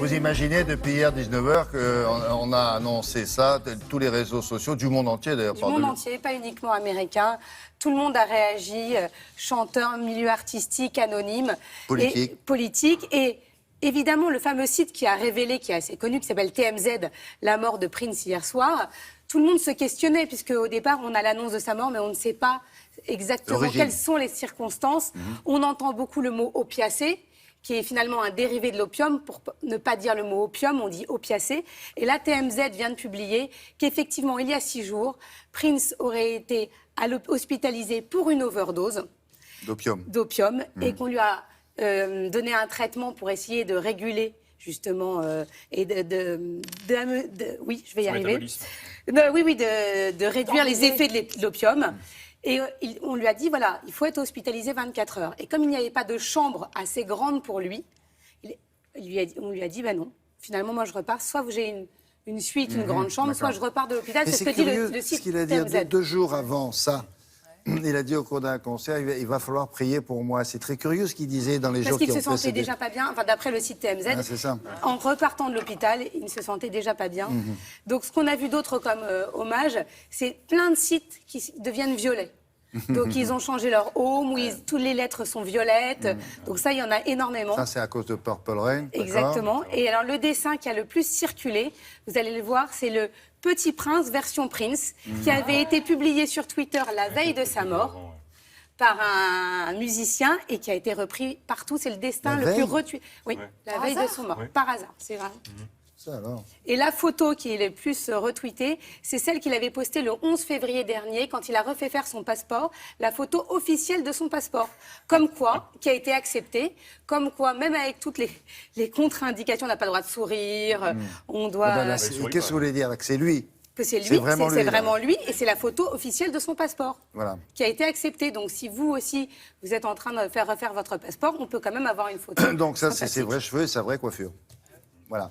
Vous imaginez depuis hier 19h qu'on a annoncé ça, tous les réseaux sociaux du monde entier d'ailleurs. Du monde entier, pas uniquement américain. Tout le monde a réagi, chanteurs, milieu artistique, anonyme, politique. Et évidemment, le fameux site qui a révélé, qui est assez connu, qui s'appelle TMZ, la mort de Prince hier soir, tout le monde se questionnait, puisque au départ, on a l'annonce de sa mort, mais on ne sait pas exactement quelles sont les circonstances. On entend beaucoup le mot opiacé, qui est finalement un dérivé de l'opium. Pour ne pas dire le mot opium, on dit opiacé. Et là, TMZ vient de publier qu'effectivement, il y a 6 jours, Prince aurait été hospitalisé pour une overdose d'opium et qu'on lui a donné un traitement pour essayer de réguler justement et oui, je vais y arriver. De réduire les effets de l'opium. Et on lui a dit, voilà, il faut être hospitalisé 24 heures. Et comme il n'y avait pas de chambre assez grande pour lui, on lui a dit, ben non, finalement, moi je repars, soit j'ai une suite, une grande chambre, soit je repars de l'hôpital. C'est ce que dit le site. Ce qu'il a dit 2 jours avant ça. Il a dit au cours d'un concert, il va falloir prier pour moi. C'est très curieux ce qu'il disait dans les jours qui ont précédé. Parce qu'il se sentait déjà pas bien, enfin d'après le site TMZ, en repartant de l'hôpital, il ne se sentait déjà pas bien. Donc ce qu'on a vu d'autre comme hommage, c'est plein de sites qui deviennent violets. Donc ils ont changé leur home, où toutes les lettres sont violettes. Donc ça, il y en a énormément. Ça, c'est à cause de Purple Rain. Exactement. Et alors le dessin qui a le plus circulé, vous allez le voir, c'est le Petit Prince version Prince, qui avait été publié sur Twitter la veille de sa mort par un musicien et qui a été repris partout. C'est le destin le plus retweeté. Oui, la veille de son mort. Par hasard, c'est vrai. Ça, alors. Et la photo qui est le plus retweetée, c'est celle qu'il avait postée le 11 février dernier, quand il a refait faire son passeport, la photo officielle de son passeport. Comme quoi, qui a été acceptée, comme quoi, même avec toutes les contre-indications, on n'a pas le droit de sourire, on doit... Qu'est-ce que vous voulez dire? Que c'est lui? Que c'est lui, c'est vraiment lui, et c'est la photo officielle de son passeport qui a été acceptée. Donc si vous aussi, vous êtes en train de faire refaire votre passeport, on peut quand même avoir une photo. Donc ça, c'est ses vrais cheveux et sa vraie coiffure. Voilà.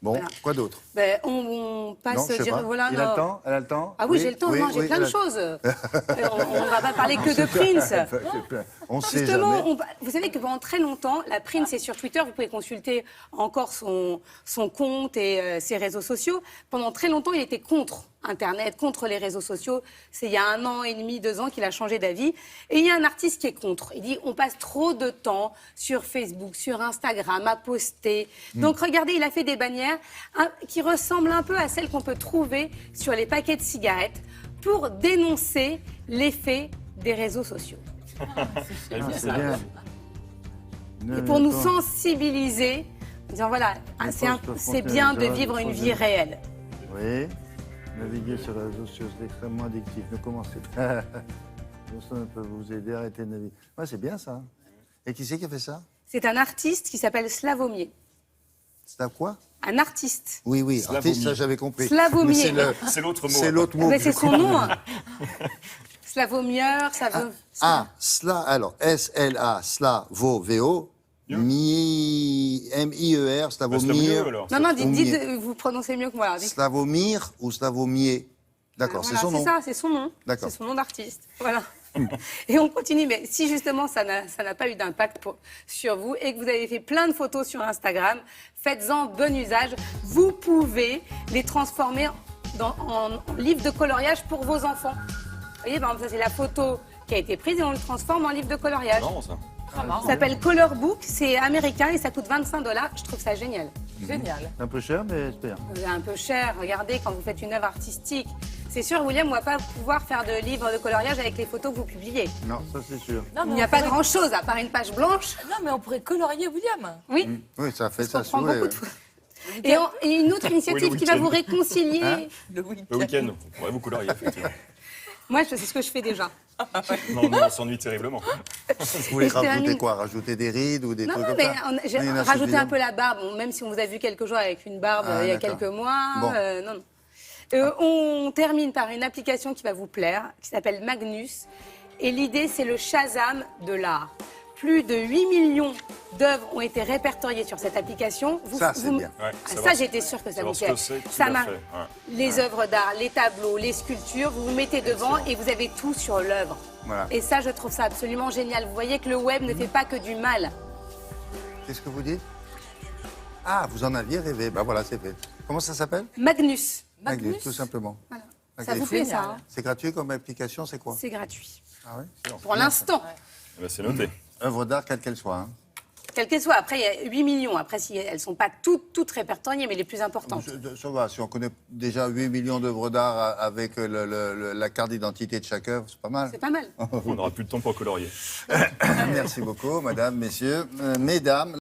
Bon, quoi d'autre? On passe... Voilà, il a le temps? Elle a le temps? Ah oui, j'ai le temps, j'ai plein de choses. On ne va pas parler que de Prince. On sait jamais. Vous savez que pendant très longtemps, la Prince est sur Twitter, vous pouvez consulter encore son compte et ses réseaux sociaux. Pendant très longtemps, il était contre Internet, contre les réseaux sociaux. C'est il y a 1 an et demi, 2 ans qu'il a changé d'avis. Et il y a un artiste qui est contre. Il dit, on passe trop de temps sur Facebook, sur Instagram, à poster. Donc regardez, il a fait des bannières qui ressemblent un peu à celles qu'on peut trouver sur les paquets de cigarettes pour dénoncer l'effet des réseaux sociaux. C'est bien. Et pour nous sensibiliser, en disant voilà, c'est bien de vivre une vie réelle. Oui. Naviguer sur les réseaux sociaux, c'est extrêmement addictif. Ne commencez pas. Personne ne peut vous aider à arrêter de naviguer. Ouais, c'est bien ça. Et qui c'est qui a fait ça? C'est un artiste qui s'appelle Slavomier. C'est à quoi? Un artiste. Oui, artiste, ça j'avais compris. Slavomier. C'est l'autre mot. C'est l'autre mot. Mais c'est son nom. Slavomier, alors, S-L-A, Slavo-V-O, M-I-E-R, Slavomir. Non, dites, vous prononcez mieux que moi. Slavomir ou Slavomier? D'accord, c'est son nom. C'est ça, c'est son nom. C'est son nom d'artiste. Voilà. Et on continue, mais si justement ça n'a pas eu d'impact sur vous et que vous avez fait plein de photos sur Instagram, faites-en bon usage. Vous pouvez les transformer en livre de coloriage pour vos enfants. Vous voyez, par exemple, ça c'est la photo qui a été prise et on le transforme en livre de coloriage. Non, ça. Ça s'appelle Color Book, c'est américain et ça coûte $25. Je trouve ça génial. Génial. Un peu cher, mais c'est bien. C'est un peu cher. Regardez, quand vous faites une œuvre artistique, c'est sûr, William, on ne va pas pouvoir faire de livre de coloriage avec les photos que vous publiez. Non, ça c'est sûr. Il n'y a pas grand-chose à part une page blanche. Non, mais on pourrait colorier William. Oui. Oui, ça fait ça souvent. Et une autre initiative qui va vous réconcilier. Le week-end, on pourrait vous colorier, effectivement. Moi, c'est ce que je fais déjà. Non, on s'ennuie terriblement. Vous voulez rajouter quoi? Rajouter des rides ou des trucs comme ça? Non, mais j'ai rajouté un peu la barbe. Bon, même si on vous a vu quelques jours avec une barbe il y a quelques mois. Bon. Non. On termine par une application qui va vous plaire, qui s'appelle Magnus. Et l'idée, c'est le Shazam de l'art. Plus de 8 millions d'œuvres ont été répertoriées sur cette application. C'est bien. Ouais, ça, j'étais sûre que ça vous plaît. Ça marche. Les œuvres d'art, les tableaux, les sculptures, vous vous mettez devant et vous avez tout sur l'œuvre. Voilà. Et ça, je trouve ça absolument génial. Vous voyez que le web ne fait pas que du mal. Qu'est-ce que vous dites? Ah, vous en aviez rêvé. Ben voilà, c'est fait. Comment ça s'appelle? Magnus. Magnus, tout simplement. Voilà. Ok. Ça vous plaît, ça, Génial. hein? C'est gratuit comme application, c'est quoi? C'est gratuit. Ah oui? Pour l'instant. Eh ben, c'est noté. Œuvre d'art, quelle qu'elle soit. Hein. Quelle qu'elle soit. Après, il y a 8 millions. Après, si elles ne sont pas toutes répertoriées, mais les plus importantes. Ça va, si on connaît déjà 8 millions d'œuvres d'art avec la carte d'identité de chaque œuvre, c'est pas mal. C'est pas mal. On n'aura plus de temps pour colorier. Merci beaucoup, madame, messieurs, mesdames.